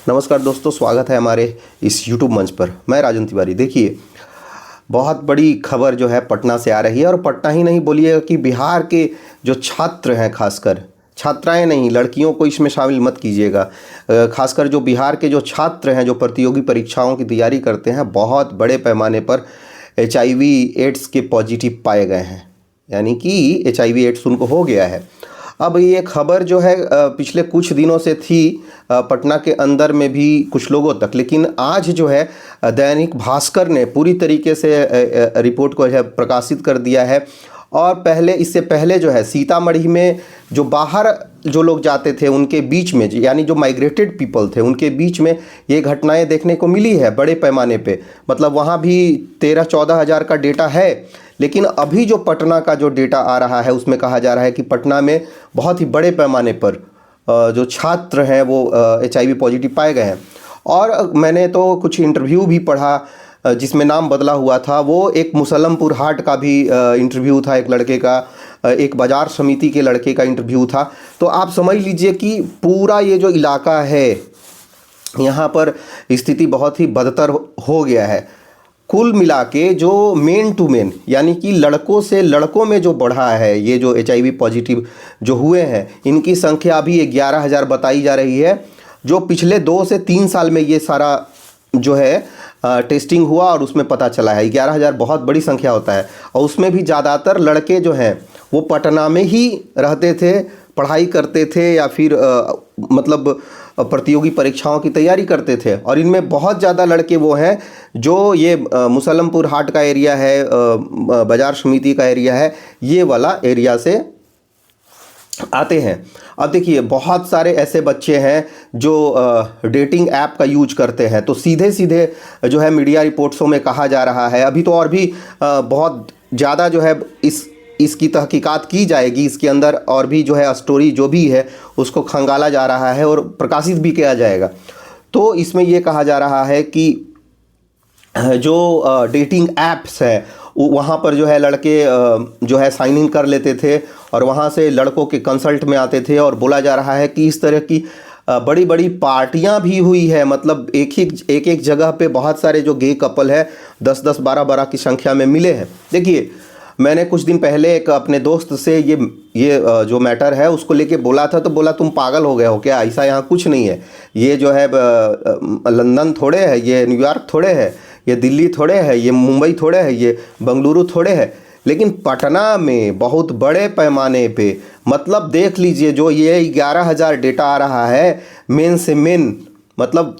नमस्कार दोस्तों, स्वागत है हमारे इस यूट्यूब मंच पर। मैं राजन तिवारी। देखिए, बहुत बड़ी खबर जो है पटना से आ रही है, और पटना ही नहीं बोलिएगा कि बिहार के जो छात्र हैं, खासकर छात्राएं नहीं, लड़कियों को इसमें शामिल मत कीजिएगा। खासकर जो बिहार के जो छात्र हैं, जो प्रतियोगी परीक्षाओं की तैयारी करते हैं, बहुत बड़े पैमाने पर HIV एड्स के पॉजिटिव पाए गए हैं। यानी कि HIV एड्स उनको हो गया है। अब ये खबर जो है पिछले कुछ दिनों से थी पटना के अंदर में भी कुछ लोगों तक, लेकिन आज जो है दैनिक भास्कर ने पूरी तरीके से रिपोर्ट को है प्रकाशित कर दिया है। और इससे पहले जो है सीतामढ़ी में जो बाहर जो लोग जाते थे उनके बीच में, यानी जो माइग्रेटेड पीपल थे उनके बीच में ये घटनाएं देखने को मिली है बड़े पैमाने पे। मतलब वहाँ भी 13-14 हज़ार का डेटा है, लेकिन अभी जो पटना का जो डेटा आ रहा है उसमें कहा जा रहा है कि पटना में बहुत ही बड़े पैमाने पर जो छात्र हैं वो HIV पॉजिटिव पाए गए हैं। और मैंने तो कुछ इंटरव्यू भी पढ़ा जिसमें नाम बदला हुआ था। वो एक मुसल्लमपुर हाट का भी इंटरव्यू था, एक लड़के का, एक बाजार समिति के लड़के का इंटरव्यू था। तो आप समझ लीजिए कि पूरा ये जो इलाका है यहाँ पर स्थिति बहुत ही बदतर हो गया है। कुल मिला के जो मेन टू मेन, यानी कि लड़कों से लड़कों में जो बढ़ा है, ये जो HIV पॉजिटिव जो हुए हैं, इनकी संख्या अभी 11,000 बताई जा रही है। जो पिछले 2 से 3 साल में ये सारा जो है टेस्टिंग हुआ और उसमें पता चला है 11,000 बहुत बड़ी संख्या होता है। और उसमें भी ज़्यादातर लड़के जो हैं वो पटना में ही रहते थे, पढ़ाई करते थे, या फिर मतलब प्रतियोगी परीक्षाओं की तैयारी करते थे। और इनमें बहुत ज़्यादा लड़के वो हैं जो ये मुसल्लमपुर हाट का एरिया है, बाजार समिति का एरिया है, ये वाला एरिया से आते हैं। अब देखिए, बहुत सारे ऐसे बच्चे हैं जो डेटिंग ऐप का यूज करते हैं। तो सीधे सीधे जो है मीडिया रिपोर्ट्सों में कहा जा रहा है, अभी तो और भी बहुत ज़्यादा जो है इसकी तहकीकात की जाएगी, इसके अंदर और भी जो है स्टोरी जो भी है उसको खंगाला जा रहा है और प्रकाशित भी किया जाएगा। तो इसमें ये कहा जा रहा है कि जो डेटिंग ऐप्स है वहाँ पर जो है लड़के जो है साइन इन कर लेते थे और वहाँ से लड़कों के कंसल्ट में आते थे। और बोला जा रहा है कि इस तरह की बड़ी बड़ी पार्टियां भी हुई है। मतलब एक जगह पे बहुत सारे जो गे कपल है 10-10, 12-12 की संख्या में मिले हैं। देखिए, मैंने कुछ दिन पहले एक अपने दोस्त से ये जो मैटर है उसको लेके बोला था, तो बोला तुम पागल हो गए हो क्या, ऐसा यहाँ कुछ नहीं है। ये जो है लंदन थोड़े है, ये न्यूयॉर्क थोड़े है, ये दिल्ली थोड़े है, ये मुंबई थोड़े है, ये बेंगलुरु थोड़े है। लेकिन पटना में बहुत बड़े पैमाने पे, मतलब देख लीजिए, जो ये 11,000 डेटा आ रहा है मेन से मेन, मतलब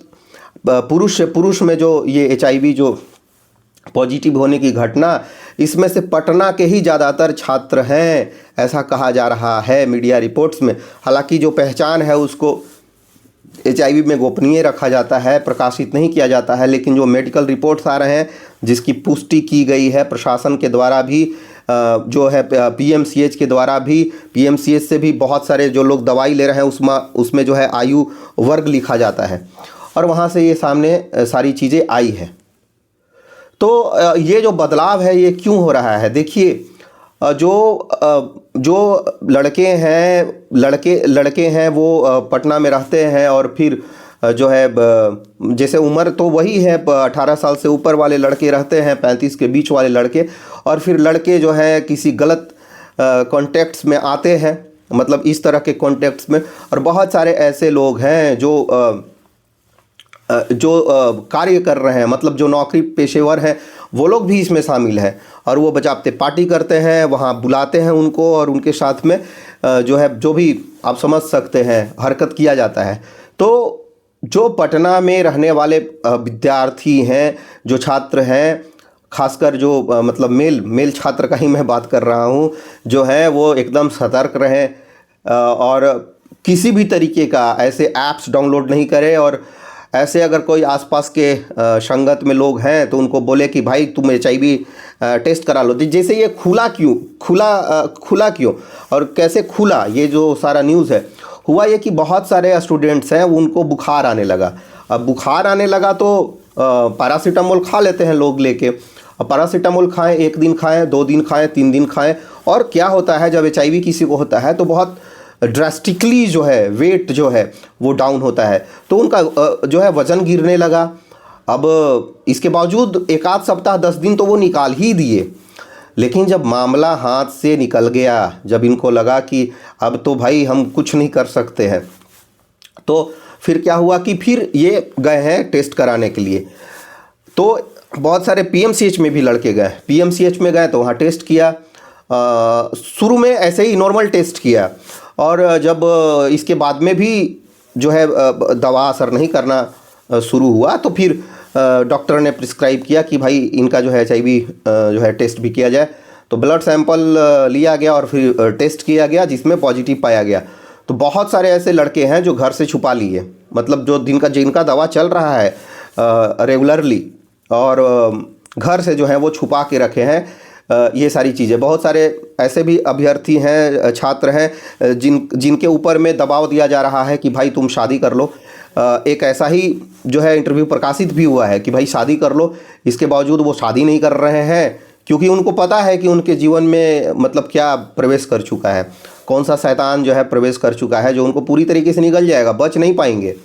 पुरुष से पुरुष में जो ये HIV जो पॉजिटिव होने की घटना, इसमें से पटना के ही ज़्यादातर छात्र हैं, ऐसा कहा जा रहा है मीडिया रिपोर्ट्स में। हालांकि जो पहचान है उसको HIV में गोपनीय रखा जाता है, प्रकाशित नहीं किया जाता है, लेकिन जो मेडिकल रिपोर्ट्स आ रहे हैं जिसकी पुष्टि की गई है प्रशासन के द्वारा भी, जो है PMCH के द्वारा भी, PMCH से भी बहुत सारे जो लोग दवाई ले रहे हैं उसमें जो है आयु वर्ग लिखा जाता है, और वहाँ से ये सामने सारी चीज़ें आई है। तो ये जो बदलाव है ये क्यों हो रहा है? देखिए, जो लड़के हैं वो पटना में रहते हैं, और फिर जो है जैसे उम्र तो वही है, 18 साल से ऊपर वाले लड़के रहते हैं, 35 के बीच वाले लड़के, और फिर लड़के जो है किसी गलत कॉन्टेक्ट्स में आते हैं, मतलब इस तरह के कॉन्टेक्ट्स में। और बहुत सारे ऐसे लोग हैं जो कार्य कर रहे हैं, मतलब जो नौकरी पेशेवर हैं, वो लोग भी इसमें शामिल हैं, और वो बजाते पार्टी करते हैं, वहाँ बुलाते हैं उनको, और उनके साथ में जो है जो भी आप समझ सकते हैं हरकत किया जाता है। तो जो पटना में रहने वाले विद्यार्थी हैं, जो छात्र हैं, खासकर जो मतलब मेल छात्र का ही मैं बात कर रहा हूँ, जो है वो एकदम सतर्क रहें और किसी भी तरीके का ऐसे ऐप्स डाउनलोड नहीं करें। और ऐसे अगर कोई आसपास के संगत में लोग हैं तो उनको बोले कि भाई तुम HIV टेस्ट करा लो। जैसे ये खुला क्यों और कैसे खुला, ये जो सारा न्यूज़ है, हुआ ये कि बहुत सारे स्टूडेंट्स हैं उनको बुखार आने लगा। अब बुखार आने लगा तो पैरासीटामोल खा लेते हैं लोग लेके। अब पैरासीटामोल खाएं, 1 दिन खाएं, 2 दिन खाएं, 3 दिन खाएं, और क्या होता है जब HIV किसी को होता है तो बहुत ड्रास्टिकली जो है वेट जो है वो डाउन होता है, तो उनका जो है वज़न गिरने लगा। अब इसके बावजूद एक आध सप्ताह 10 दिन तो वो निकाल ही दिए, लेकिन जब मामला हाथ से निकल गया, जब इनको लगा कि अब तो भाई हम कुछ नहीं कर सकते हैं, तो फिर क्या हुआ कि फिर ये गए हैं टेस्ट कराने के लिए। तो बहुत सारे पीएमसीएच में भी लड़के गए, पीएमसीएच में गए तो वहाँ टेस्ट किया। शुरू में ऐसे ही नॉर्मल टेस्ट किया, और जब इसके बाद में भी जो है दवा असर नहीं करना शुरू हुआ, तो फिर डॉक्टर ने प्रिस्क्राइब किया कि भाई इनका जो है HIV जो है टेस्ट भी किया जाए। तो ब्लड सैंपल लिया गया और फिर टेस्ट किया गया, जिसमें पॉजिटिव पाया गया। तो बहुत सारे ऐसे लड़के हैं जो घर से छुपा लिए, मतलब जो जिनका दवा चल रहा है रेगुलरली, और घर से जो है वो छुपा के रखे हैं ये सारी चीज़ें। बहुत सारे ऐसे भी अभ्यर्थी हैं, छात्र हैं जिनके ऊपर में दबाव दिया जा रहा है कि भाई तुम शादी कर लो। एक ऐसा ही जो है इंटरव्यू प्रकाशित भी हुआ है कि भाई शादी कर लो, इसके बावजूद वो शादी नहीं कर रहे हैं, क्योंकि उनको पता है कि उनके जीवन में मतलब क्या प्रवेश कर चुका है, कौन सा शैतान जो है प्रवेश कर चुका है, जो उनको पूरी तरीके से निगल जाएगा, बच नहीं पाएंगे।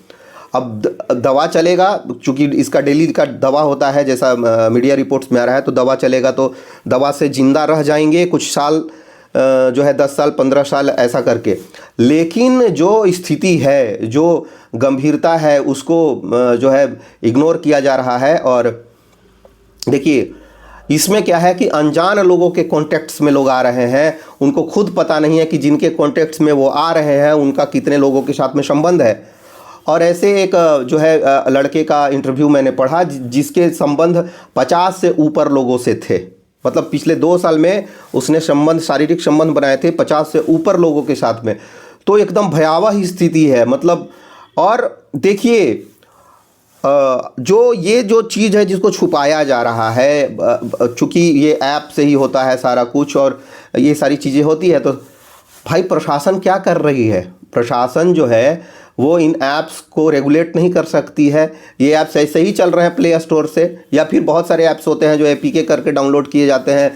अब दवा चलेगा, चूँकि इसका डेली का दवा होता है, जैसा मीडिया रिपोर्ट्स में आ रहा है, तो दवा चलेगा तो दवा से ज़िंदा रह जाएंगे कुछ साल, जो है 10 साल 15 साल ऐसा करके। लेकिन जो स्थिति है, जो गंभीरता है, उसको जो है इग्नोर किया जा रहा है। और देखिए इसमें क्या है कि अनजान लोगों के कॉन्टेक्ट्स में लोग आ रहे हैं, उनको खुद पता नहीं है कि जिनके कॉन्टेक्ट्स में वो आ रहे हैं उनका कितने लोगों के साथ में संबंध है। और ऐसे एक जो है लड़के का इंटरव्यू मैंने पढ़ा जिसके संबंध 50 से ऊपर लोगों से थे, मतलब पिछले 2 साल में उसने शारीरिक संबंध बनाए थे 50 से ऊपर लोगों के साथ में। तो एकदम भयावह स्थिति है, मतलब। और देखिए जो चीज़ है जिसको छुपाया जा रहा है, चूँकि ये ऐप से ही होता है सारा कुछ और ये सारी चीज़ें होती है, तो भाई प्रशासन क्या कर रही है? प्रशासन जो है वो इन ऐप्स को रेगुलेट नहीं कर सकती है। ये ऐप्स ऐसे ही चल रहे हैं प्ले स्टोर से, या फिर बहुत सारे ऐप्स होते हैं जो APK करके डाउनलोड किए जाते हैं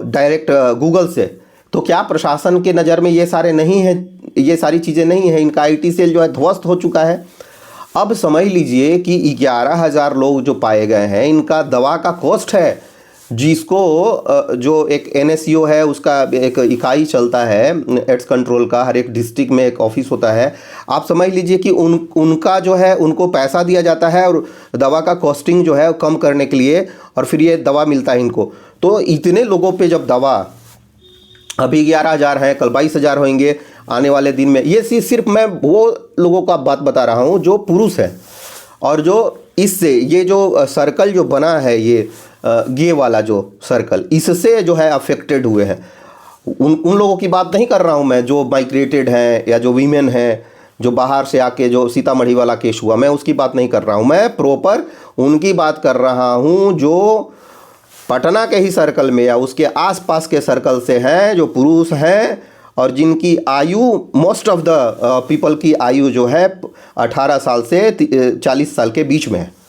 डायरेक्ट गूगल से। तो क्या प्रशासन के नज़र में ये सारे नहीं हैं, ये सारी चीज़ें नहीं हैं? इनका IT सेल जो है ध्वस्त हो चुका है। अब समझ लीजिए कि 11,000 लोग जो पाए गए हैं, इनका दवा का कॉस्ट है, जिसको जो एक NSCO है उसका एक इकाई चलता है एड्स कंट्रोल का, हर एक डिस्ट्रिक्ट में एक ऑफिस होता है। आप समझ लीजिए कि उनका जो है उनको पैसा दिया जाता है और दवा का कॉस्टिंग जो है कम करने के लिए, और फिर ये दवा मिलता है इनको। तो इतने लोगों पे जब दवा, अभी 11,000 हैं, कल 22,000 होंगे आने वाले दिन में। ये सिर्फ मैं वो लोगों का बात बता रहा हूँ जो पुरुष है, और जो इससे ये जो सर्कल जो बना है, ये गे वाला जो सर्कल, इससे जो है अफेक्टेड हुए हैं। उन लोगों की बात नहीं कर रहा हूँ मैं जो माइग्रेटेड हैं या जो वीमेन हैं, जो बाहर से आके जो सीतामढ़ी वाला केस हुआ, मैं उसकी बात नहीं कर रहा हूँ। मैं प्रॉपर उनकी बात कर रहा हूँ जो पटना के ही सर्कल में या उसके आसपास के सर्कल से हैं, जो पुरुष हैं और जिनकी आयु, मोस्ट ऑफ द पीपल की आयु जो है 18 साल से 40 साल के बीच में है।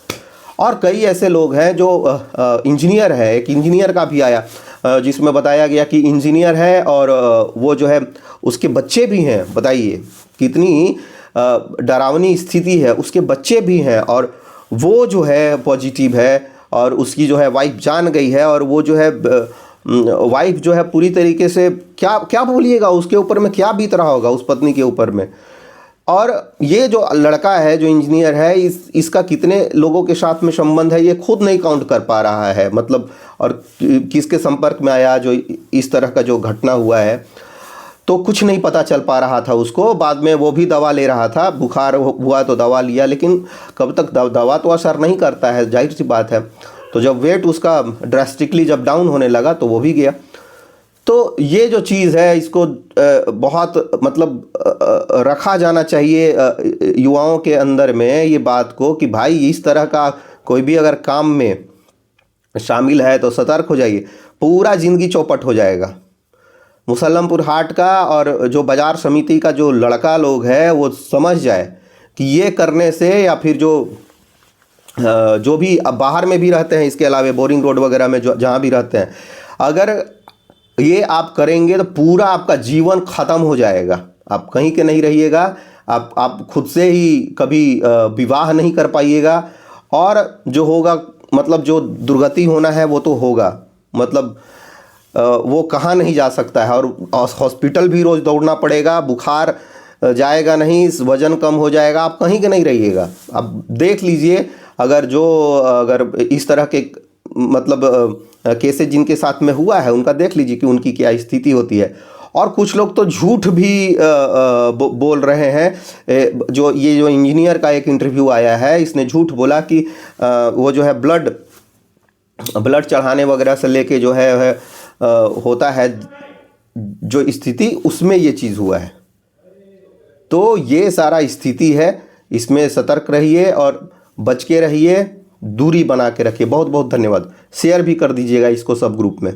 और कई ऐसे लोग हैं जो इंजीनियर है, एक इंजीनियर का भी आया जिसमें बताया गया कि इंजीनियर है और वो जो है उसके बच्चे भी हैं। बताइए कितनी डरावनी स्थिति है, उसके बच्चे भी हैं और वो जो है पॉजिटिव है, और उसकी जो है वाइफ जान गई है, और वो जो है वाइफ जो है पूरी तरीके से क्या क्या बोलिएगा, उसके ऊपर में क्या बीत रहा होगा उस पत्नी के ऊपर में। और ये जो लड़का है जो इंजीनियर है, इसका कितने लोगों के साथ में संबंध है ये खुद नहीं काउंट कर पा रहा है, मतलब, और किसके संपर्क में आया जो इस तरह का जो घटना हुआ है, तो कुछ नहीं पता चल पा रहा था उसको। बाद में वो भी दवा ले रहा था, बुखार हुआ तो दवा लिया, लेकिन कब तक दवा तो असर नहीं करता है, जाहिर सी बात है। तो जब वेट उसका ड्रास्टिकली जब डाउन होने लगा तो वो भी गया। तो ये जो चीज़ है इसको बहुत मतलब रखा जाना चाहिए युवाओं के अंदर में, ये बात को कि भाई इस तरह का कोई भी अगर काम में शामिल है तो सतर्क हो जाइए, पूरा ज़िंदगी चौपट हो जाएगा। मुसल्लमपुर हाट का और जो बाज़ार समिति का जो लड़का लोग है वो समझ जाए कि ये करने से, या फिर जो भी अब बाहर में भी रहते हैं, इसके अलावा बोरिंग रोड वगैरह में जो जहाँ भी रहते हैं, अगर ये आप करेंगे तो पूरा आपका जीवन ख़त्म हो जाएगा, आप कहीं के नहीं रहिएगा, आप खुद से ही कभी विवाह नहीं कर पाइएगा, और जो होगा मतलब जो दुर्गति होना है वो तो होगा, मतलब वो कहाँ नहीं जा सकता है, और हॉस्पिटल भी रोज़ दौड़ना पड़ेगा, बुखार जाएगा नहीं, वज़न कम हो जाएगा, आप कहीं के नहीं रहिएगा। आप देख लीजिए, अगर इस तरह के मतलब केसेस जिनके साथ में हुआ है उनका देख लीजिए कि उनकी क्या स्थिति होती है। और कुछ लोग तो झूठ भी बोल रहे हैं। जो इंजीनियर का एक इंटरव्यू आया है, इसने झूठ बोला कि वो जो है ब्लड चढ़ाने वगैरह से लेके जो है होता है जो स्थिति, उसमें ये चीज़ हुआ है। तो ये सारा स्थिति है, इसमें सतर्क रहिए और बच के रहिए, दूरी बना के रखिए। बहुत बहुत धन्यवाद। शेयर भी कर दीजिएगा इसको सब ग्रुप में।